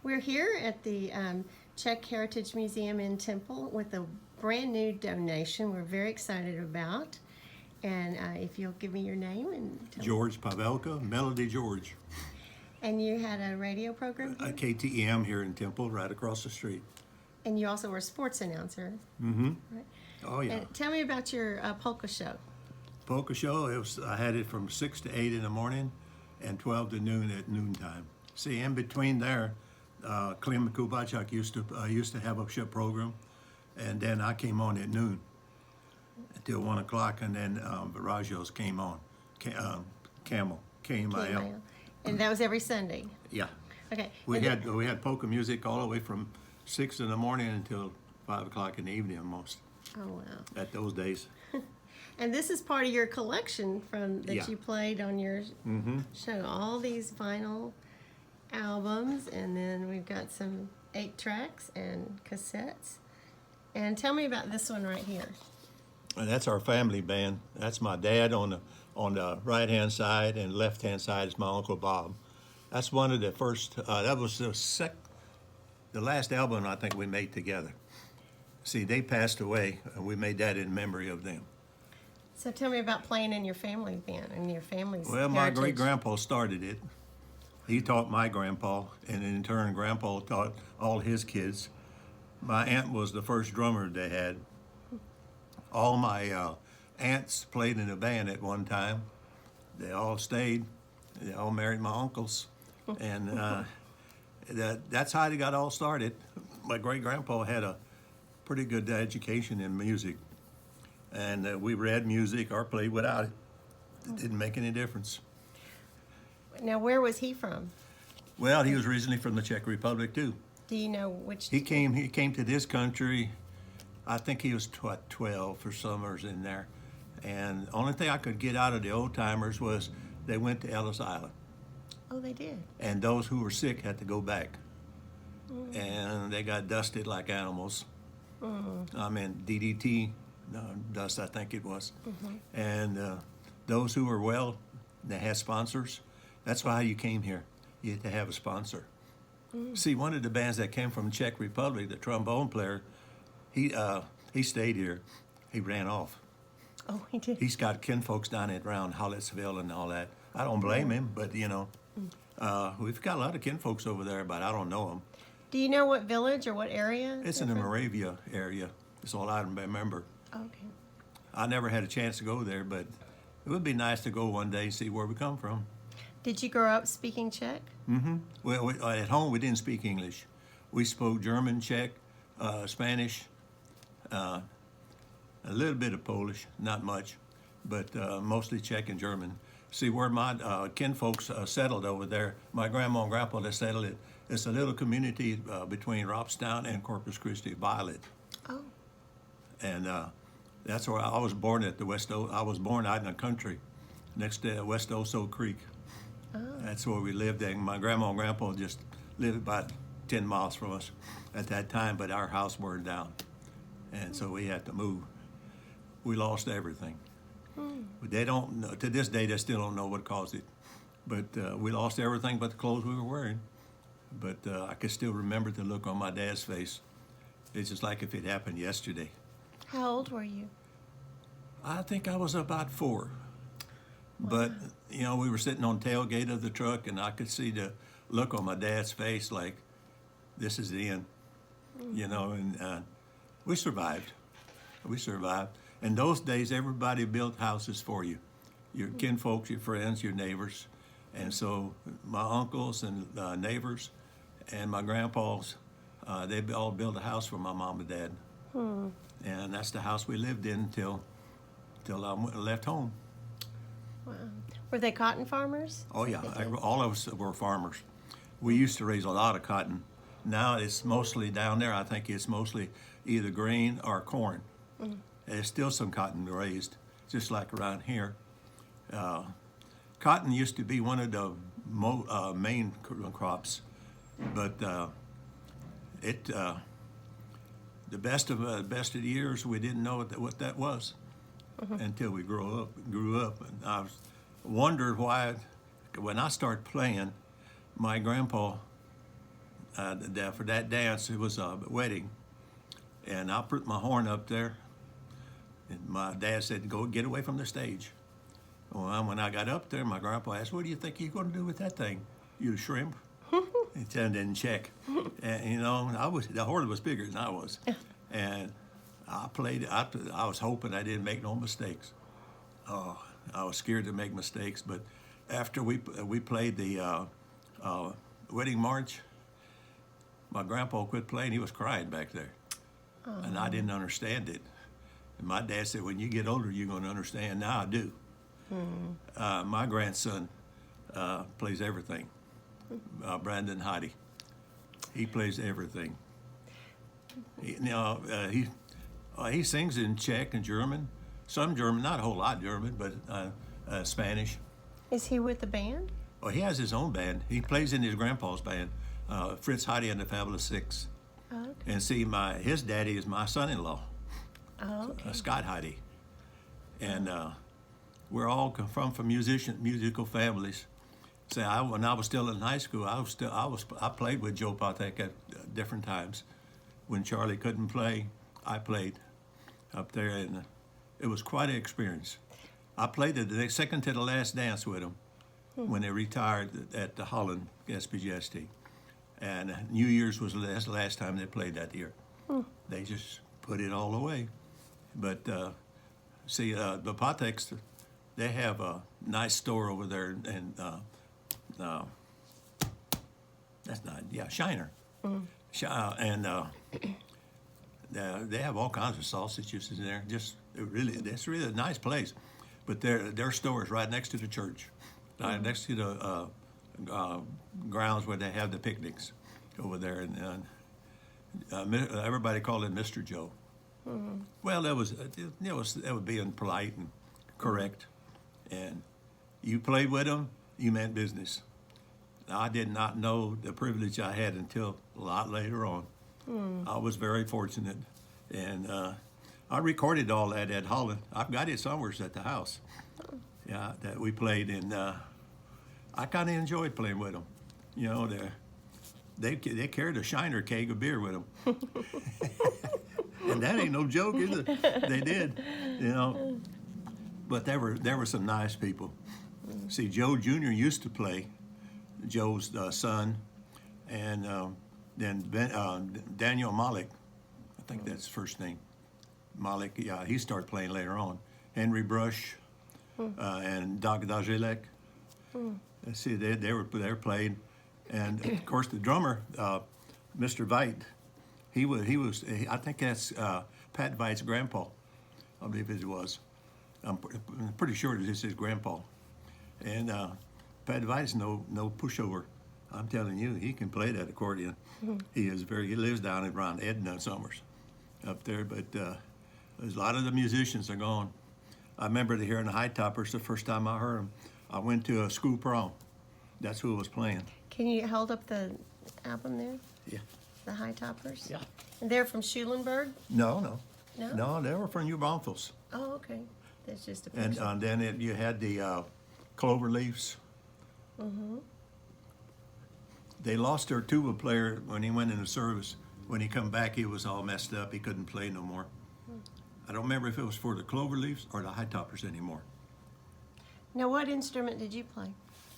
We're here at the Czech Heritage Museum in Temple with a brand new donation we're very excited about. And if you'll give me your name and tell George Pavelka, Melody George. And you had a radio program here? KTEM here in Temple, right across the street. And you also were a sports announcer. Mm-hmm. Right? Oh, yeah. And tell me about your polka show. Polka show, I had it from 6 to 8 in the morning and 12 to noon at noontime. See, in between there, Klim Kubachak used to have a show program, and then I came on at noon until 1 o'clock, and then Virajos came on, Camel, KMIL. And that was every Sunday? Yeah. Okay. We had polka music all the way from 6 in the morning until 5 o'clock in the evening almost. Oh, wow. At those days. And this is part of your collection that Yeah. you played on your show. All these vinyl albums, and then we've got some 8 tracks and cassettes. And tell me about this one right here. And that's our family band. That's my dad on the right-hand side, and left-hand side is my Uncle Bob. That's one of the first, that was the last album I think we made together. See, they passed away, and we made that in memory of them. So tell me about playing in your family band and your family's Well, my heritage. great-grandpa started it. He taught my grandpa, and in turn, grandpa taught all his kids. My aunt was the first drummer they had. All my aunts played in a band at one time. They all stayed. They all married my uncles. And that's how they got all started. My great-grandpa had a pretty good education in music. And we read music or played without it. It didn't make any difference. Now, where was he from? Well, he was originally from the Czech Republic too. Do you know which? He came to this country, I think he was 12 for summers in there. And the only thing I could get out of the old timers was they went to Ellis Island. Oh, they did. And those who were sick had to go back. And they got dusted like animals. I mean, DDT dust, I think it was. And those who were well, they had sponsors. That's why you came here. You had to have a sponsor. See, one of the bands that came from Czech Republic, the trombone player, he stayed here. He ran off. Oh, he did. He's got kinfolks down at around Hollisville and all that. I don't blame him, but you know, we've got a lot of kinfolks over there, but I don't know them. Do you know what village or what area? It's in the Moravia area. That's all I remember. Okay. I never had a chance to go there, but it would be nice to go one day and see where we come from. Did you grow up speaking Czech? Well, at home we didn't speak English. We spoke German, Czech, Spanish, a little bit of Polish, not much, but mostly Czech and German. See, where my kinfolks settled over there, my grandma and grandpa, they settled it. It's a little community between Robstown and Corpus Christi, Violet. Oh. And that's where I was born at the I was born out in the country, next to West Oso Creek. Oh. That's where we lived. And my grandma and grandpa just lived about 10 miles from us at that time, but our house burned down. And so we had to move. We lost everything. They don't know, to this day, they still don't know what caused it. But we lost everything but the clothes we were wearing. But I can still remember the look on my dad's face. It's just like if it happened yesterday. How old were you? I think I was about 4. But, you know, we were sitting on the tailgate of the truck, and I could see the look on my dad's face like, this is the end, you know, and we survived. We survived. In those days, everybody built houses for you, your kinfolks, your friends, your neighbors. And so my uncles and neighbors and my grandpas, they all built a house for my mom and dad. And that's the house we lived in till I left home. Wow. Were they cotton farmers? Oh yeah, all of us were farmers. We used to raise a lot of cotton. Now it's mostly down there, I think it's mostly either grain or corn. There's still some cotton raised, just like around here. Cotton used to be one of the main crops, but the best of the years, we didn't know what that was until we grew up. And I wondered why, when I started playing, my grandpa for that dance, it was a wedding, and I put my horn up there, and my dad said, "Go get away from the stage." Well, when I got up there, my grandpa asked, "What do you think you're going to do with that thing? You shrimp?" He turned in Czech, and you know, the horn was bigger than I was, and I played. I was hoping I didn't make no mistakes. Oh, I was scared to make mistakes, but after we played the wedding march, my grandpa quit playing. He was crying back there, and I didn't understand it. And my dad said, "When you get older, you're going to understand." Now I do. My grandson plays everything. Brandon Heidi. He plays everything. He sings in Czech and German, some German, not a whole lot German, but Spanish. Is he with the band? Well, he has his own band. He plays in his grandpa's band, Fritz Heidi and the Fabulous Six. Oh, okay. And see, his daddy is my son-in-law, Oh, okay. Scott Heidi, and we're all from musical families. See, when I was still in high school, I played with Joe Patek at different times. When Charlie couldn't play, I played up there, and it was quite an experience. I played the second to the last dance with him when they retired at the Holland SPGST. And New Year's was the last time they played that year. They just put it all away. But the Pateks, they have a nice store over there, and that's not, Shiner. And they have all kinds of sausages in there. It's really a nice place. But their store is right next to the church, right next to the grounds where they have the picnics over there. And everybody called it Mr. Joe. Well, that was being polite and correct. And you played with them, you meant business. I did not know the privilege I had until a lot later on. I was very fortunate, and I recorded all that at Holland. I've got it somewhere at the house. Yeah, that we played, and I kind of enjoyed playing with them. You know, they carried a Shiner keg of beer with them, and that ain't no joke, is it? They did, you know. But there were some nice people. See, Joe Jr. used to play. Joe's son, and then Daniel Malik, I think that's his first name. Malik, yeah, he started playing later on. Henry Brush and Doc Dajelek. See, they were playing, and of course the drummer, Mr. Veit, he was. I think that's Pat Veit's grandpa. I believe it was. I'm pretty sure it is his grandpa, and. Pat Veit's no pushover. I'm telling you, he can play that accordion. He lives down around Edna Summers up there, but there's a lot of the musicians are gone. I remember hearing the High Toppers the first time I heard them. I went to a school prom. That's who was playing. Can you hold up the album there? Yeah. The High Toppers? Yeah. And they're from Schulenburg? No, No? they were from New Braunfels. Oh, okay. That's just a picture. And then you had the Clover Leafs. They lost their tuba player when he went into service. When he come back, he was all messed up. He couldn't play no more. I don't remember if it was for the Clover Leafs or the High Toppers anymore. Now, what instrument did you play?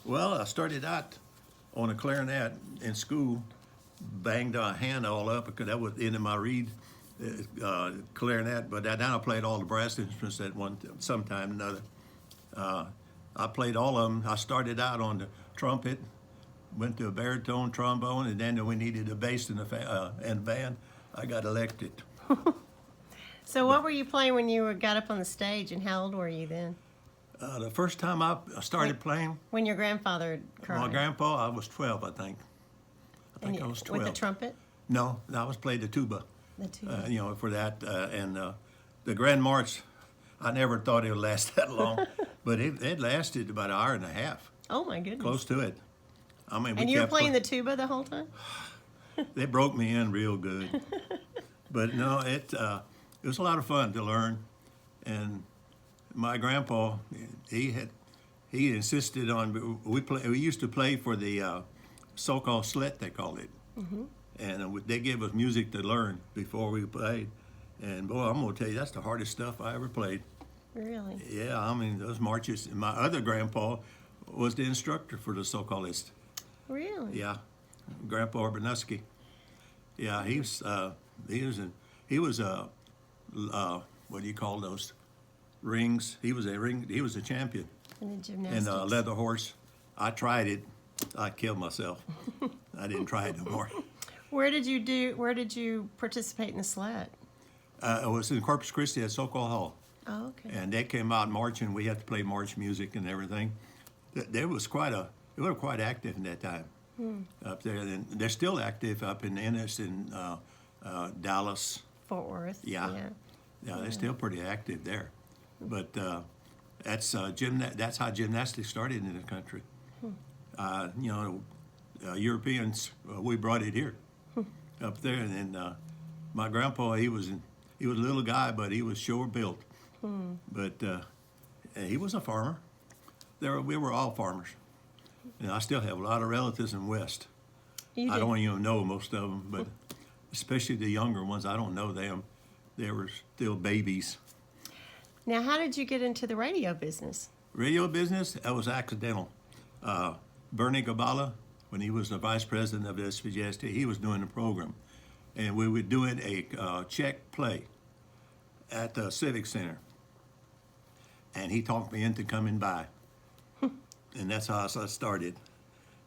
Well, I started out on a clarinet in school, banged a hand all up because that was the end of my reed clarinet. But then I played all the brass instruments at sometime or another. I played all of them. I started out on the trumpet, went to a baritone, trombone, and then we needed a bass and band. I got elected. So what were you playing when you got up on the stage, and how old were you then? The first time I started playing, When your grandfather cried? my grandpa, I was 12, I think. I was 12. With the trumpet? No, I was playing the tuba. The tuba. For that. And the Grand March, I never thought it would last that long, but it lasted about an hour and a half, Oh, my goodness. close to it. I mean, And you were playing the tuba the whole time? They broke me in real good. But no, it was a lot of fun to learn. And my grandpa, he insisted on, we used to play for the so-called slet, they called it. and they gave us music to learn before we played. And boy, I'm gonna tell you, that's the hardest stuff I ever played. Really? Yeah, I mean those marches. My other grandpa was the instructor for the socalist. Really? Yeah, Grandpa Urbanowski. Yeah, he was what do you call those rings? He was a champion. In the And gymnastics. leather horse. I tried it. I killed myself. I didn't try it no more. Where did you participate in the sled? It was in Corpus Christi at Sokol Hall. Oh, okay. And they came out marching. We had to play march music and everything. They were quite active in that time up there. And they're still active up in Ennis and Dallas. Fort Worth. Yeah. They're still pretty active there. But that's how gymnastics started in the country. Europeans, we brought it here up there. And then my grandpa, he was a little guy, but he was sure built. But he was a farmer. We were all farmers. And I still have a lot of relatives in West. I don't even know most of them, but especially the younger ones, I don't know them. They were still babies. Now, how did you get into the radio business? Radio business, that was accidental. Bernie Gabala, when he was the vice president of the SVJST, he was doing the program. And we were doing a Czech play at the Civic Center. And he talked me into coming by. And that's how I started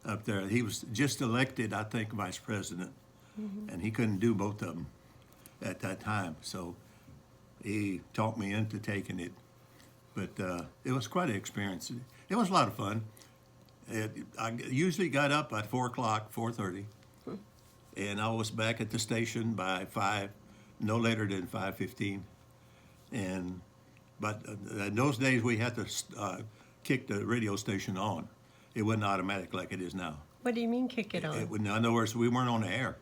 up there. He was just elected, I think, vice president. And he couldn't do both of them at that time. So he talked me into taking it. But it was quite an experience. It was a lot of fun. I usually got up at 4 o'clock, 4:30. And I was back at the station by 5, no later than 5:15. But in those days, we had to kick the radio station on. It wasn't automatic like it is now. What do you mean kick it on? In other words, we weren't on the air.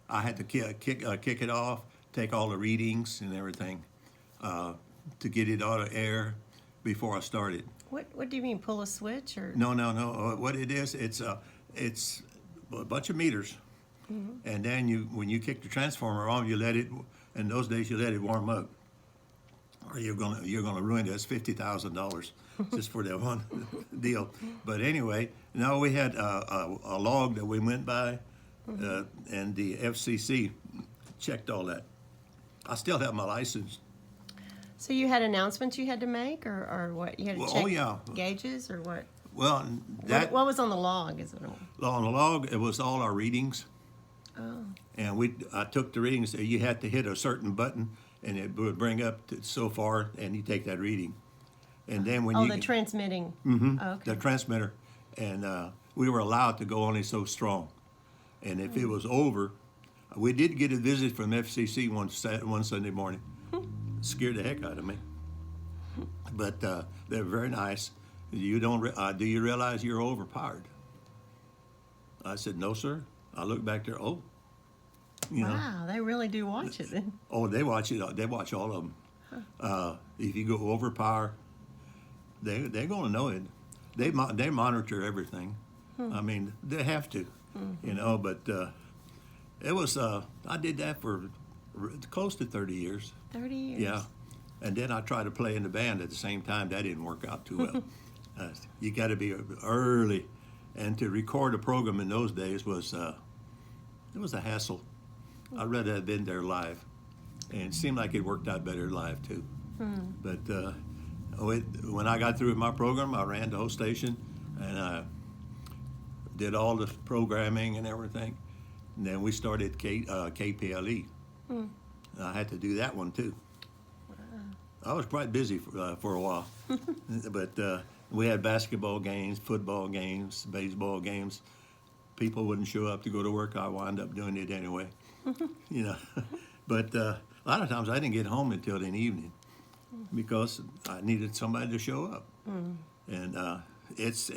I had to kick it off, take all the readings and everything to get it out of air before I started. What do you mean, pull a switch or? No. What it is, it's a bunch of meters, and then when you kick the transformer on, you let it. In those days, you let it warm up, or you're gonna ruin it. It's $50,000 just for that one deal. But anyway, no, we had a log that we went by, and the FCC checked all that. I still have my license. So you had announcements you had to make, or what? You had to check gauges, or what? Well, What was on the log? On the log, it was all our readings. Oh. And I took the readings. You had to hit a certain button, and it would bring up to so far, and you take that reading. And then when the transmitting. Oh, okay. the transmitter, and we were allowed to go only so strong. And if it was over, we did get a visit from FCC one Sunday morning. Scared the heck out of me. But they're very nice. Do you realize you're overpowered? I said, no, sir. I looked back there. Oh, Wow, they really do watch it then. Oh, they watch it. They watch all of them. If you go overpower, they're going to know it. They monitor everything. I mean, they have to, But it was. I did that for close to 30 years. 30 years. Yeah, and then I tried to play in the band at the same time. That didn't work out too well. You got to be early, and to record a program in those days was it was a hassle. I'd rather have been there live, and it seemed like it worked out better live too. But when I got through with my program, I ran the whole station, and I did all the programming and everything. And then we started KPLE. I had to do that one too. I was quite busy for a while, but we had basketball games, football games, baseball games. People wouldn't show up to go to work. I wound up doing it anyway, But a lot of times I didn't get home until the evening because I needed somebody to show up, and it's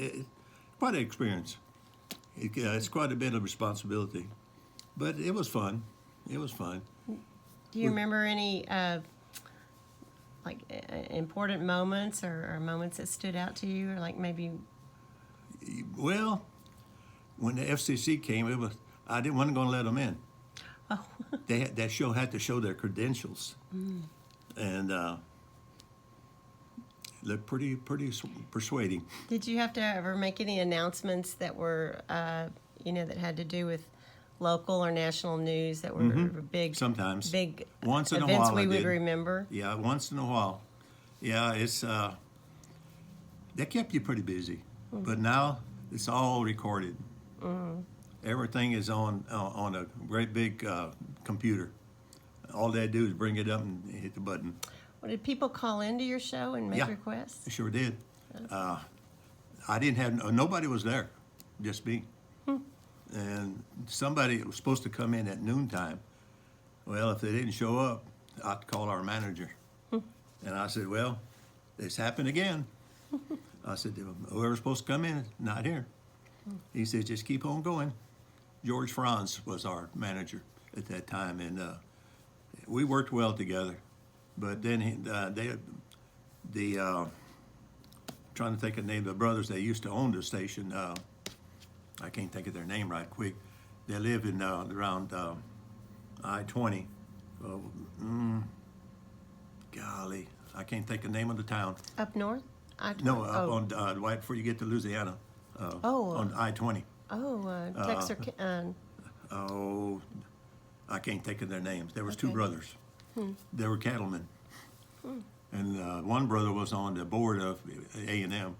quite an experience. It's quite a bit of responsibility, but it was fun. It was fun. Do you remember any important moments or moments that stood out to you, or like maybe? Well, when the FCC came, I didn't want to go and let them in. Oh. That show had to show their credentials, and looked pretty persuading. Did you have to ever make any announcements that were, that had to do with local or national news that were big? Sometimes. Big Once in a events while we I would did. remember. Yeah, once in a while. Yeah, it's that kept you pretty busy. But now it's all recorded. Everything is on a great big computer. All they do is bring it up and hit the button. Well, did people call into your show and make Yeah. requests? I sure did. I didn't have nobody was there, just me. And somebody was supposed to come in at noontime. Well, if they didn't show up, I'd call our manager. And I said, well, this happened again. I said, whoever's supposed to come in, not here. He said, just keep on going. George Franz was our manager at that time, and we worked well together. But then trying to think of the name of the brothers that used to own the station. I can't think of their name right quick. They live in around I-20. Golly, I can't think of the name of the town. Up north? No, up on right before you get to Louisiana. On I-20. Texarkana. Oh, I can't think of their names. There was two Okay. brothers. They were cattlemen, and one brother was on the board of A&M.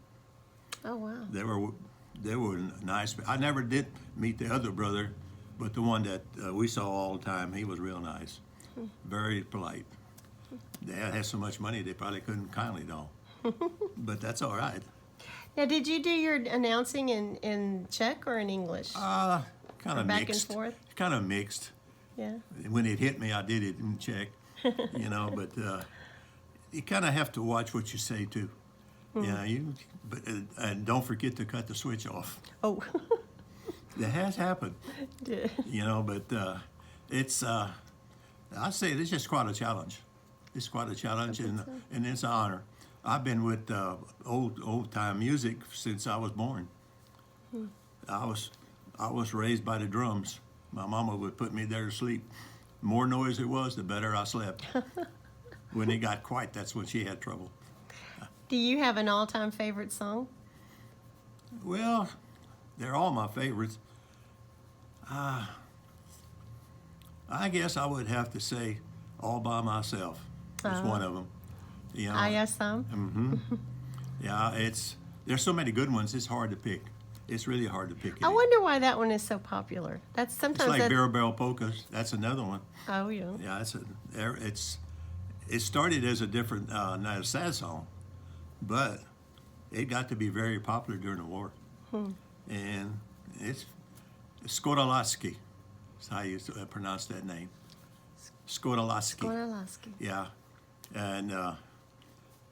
Oh, wow. They were nice. I never did meet the other brother, but the one that we saw all the time, he was real nice, very polite. Dad had so much money they probably couldn't count it all, but that's all right. Now, did you do your announcing in Czech or in English? Kind of back and mixed. forth? Kind of mixed. Yeah. When it hit me, I did it in Czech, but you kind of have to watch what you say too. Yeah, and don't forget to cut the switch off. Oh. That has happened, Did- but it's, I say it's just quite a challenge. It's quite a challenge, and it's an honor. I've been with old time music since I was born. I was raised by the drums. My mama would put me there to sleep. The more noise it was, the better I slept. When it got quiet, that's when she had trouble. Do you have an all-time favorite song? Well, they're all my favorites. I guess I would have to say "All by Myself." It's one of them. I Ask Some? Yeah, there's so many good ones. It's hard to pick. It's really hard to pick. I wonder why that one is so popular. That's It's sometimes like that, Barrel Barrel Polkas. That's another one. Oh, yeah. Yeah, it started as a different, not a sad song, but it got to be very popular during the war. And it's Skodalaski. That's how you pronounce that name. Skodalaski. Goralaski. Yeah, and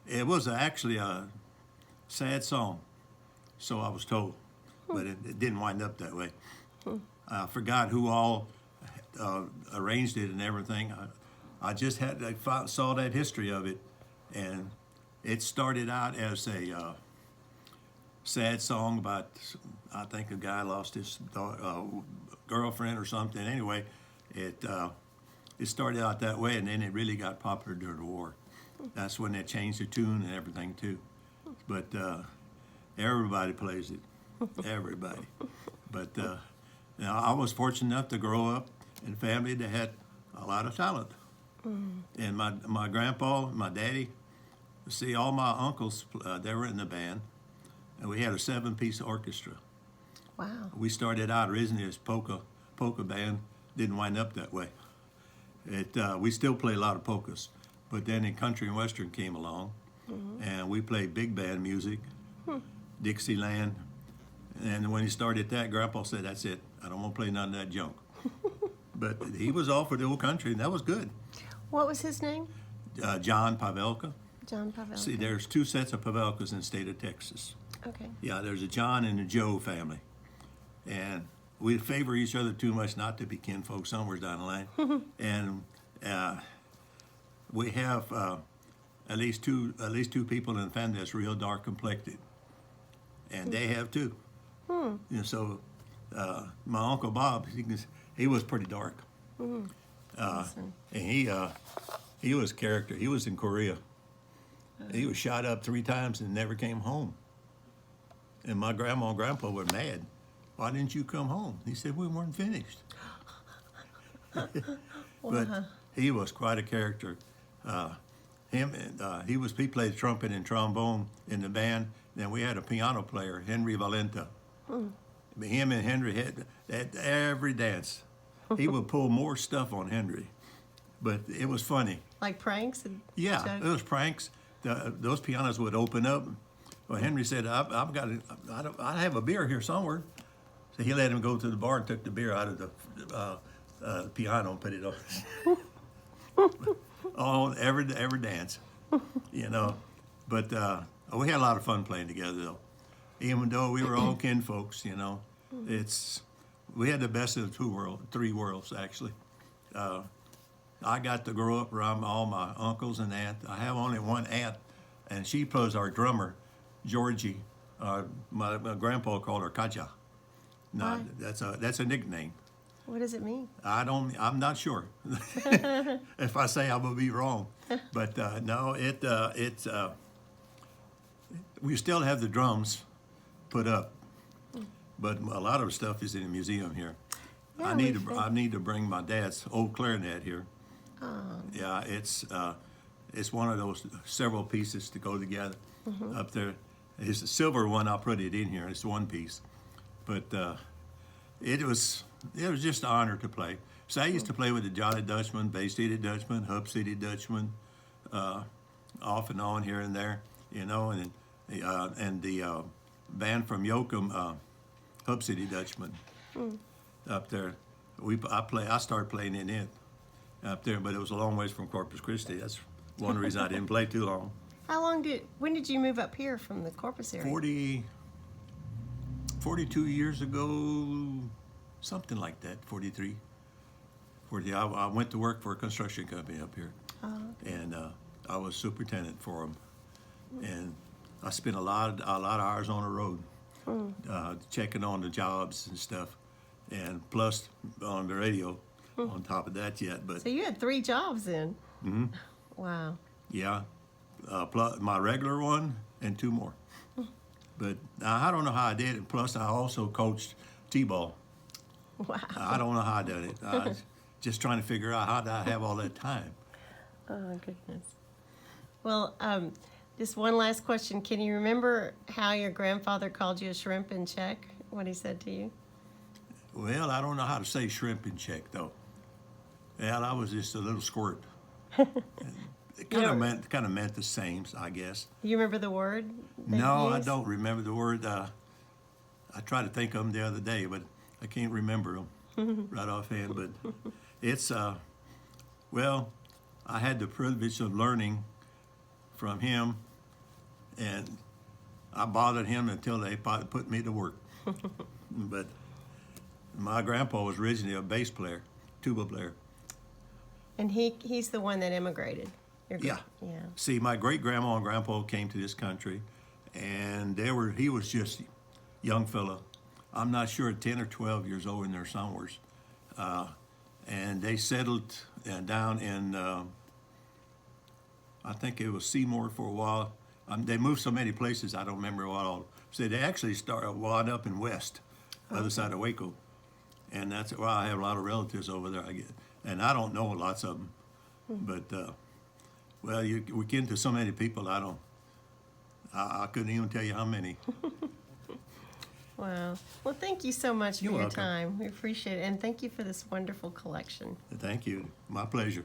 it was actually a sad song, so I was told, but it didn't wind up that way. I forgot who all arranged it and everything. I just saw that history of it, and it started out as a sad song about, I think a guy lost his girlfriend or something. Anyway, it started out that way, and then it really got popular during the war. That's when they changed the tune and everything too. But everybody plays it, everybody. But I was fortunate enough to grow up in a family that had a lot of talent. And my grandpa, my daddy, see, all my uncles, they were in the band, and we had a 7-piece orchestra. Wow. We started out originally as polka band, didn't wind up that way. We still play a lot of polkas, but then in country and western came along, and we played big band music, Dixieland, and when he started that, Grandpa said, "That's it. I don't want to play none of that junk." But he was all for the old country, and that was good. What was his name? John Pavelka. John Pavelka. See, there's 2 sets of Pavelkas in the state of Texas. Okay. Yeah, there's a John and a Joe family. And we favor each other too much not to be kinfolk somewhere down the line. And we have at least two people in the family that's real dark complected. And they have too. So my Uncle Bob, he was pretty dark. Awesome. And he was character. He was in Korea. He was shot up 3 times and never came home. And my grandma and grandpa were mad. Why didn't you come home? He said, we weren't finished. But he was quite a character. He played trumpet and trombone in the band. Then we had a piano player, Henry Valenta. Him and Henry had at every dance. He would pull more stuff on Henry, but it was funny. Like pranks? And Yeah, jokes? it was pranks. Those pianos would open up. Well, Henry said, I have a beer here somewhere. So he let him go to the bar and took the beer out of the piano and put it on. On every dance, you know. But we had a lot of fun playing together, though. Even though we were all kin folks, you know. We had the best of the 3 worlds, actually. I got to grow up around all my uncles and aunts. I have only one aunt, and she was our drummer, Georgie. My grandpa called her Kaja. No, Why? that's a nickname. What does it mean? I'm not sure. If I say I will be wrong, but no, it's we still have the drums put up, but a lot of stuff is in the museum here. Yeah, I need to bring my dad's old clarinet here. Yeah, it's one of those several pieces to go together up there. It's the silver one. I'll put it in here. It's one piece, but it was just an honor to play. So I used to play with the Jolly Dutchman, Bay City Dutchman, Hub City Dutchman, off and on here and there, you know, and the band from Yoakum, Hub City Dutchman, up there. I started playing in it up there, but it was a long ways from Corpus Christi. That's one reason I didn't play too long. When did you move up here from the Corpus area? 42 years ago, something like that, 43. 40. I went to work for a construction company up here, and I was superintendent for them. And I spent a lot of hours on the road, checking on the jobs and stuff, and plus on the radio on top of that yet. But So you had 3 jobs then? Mm-hmm. Wow. yeah, plus my regular one and 2 more. But I don't know how I did it. Plus, I also coached T-ball. Wow. I don't know how I did it. I was just trying to figure out how did I have all that time. Oh, goodness. Well, just one last question. Can you remember how your grandfather called you a shrimp in Czech, what he said to you? Well, I don't know how to say shrimp in Czech, though. Well, I was just a little squirt. It kind of meant the same, I guess. You remember the word? No, I don't remember the word. I tried to think of them the other day, but I can't remember them right offhand. But it's, well, I had the privilege of learning from him, and I bothered him until they put me to work. But my grandpa was originally a bass player, tuba player. And he's the one that immigrated. Yeah. Yeah. See, my great grandma and grandpa came to this country, and he was just a young fella. I'm not sure, 10 or 12 years old in there somewhere. And they settled down in, I think it was Seymour for a while. They moved so many places, I don't remember what all. So they actually wound up in West, other side of Waco. And that's why I have a lot of relatives over there, I guess. And I don't know lots of them. But, well, we get into so many people, I couldn't even tell you how many. Wow. Well, thank you so much for You're your welcome. time. We appreciate it. And thank you for this wonderful collection. Thank you. My pleasure.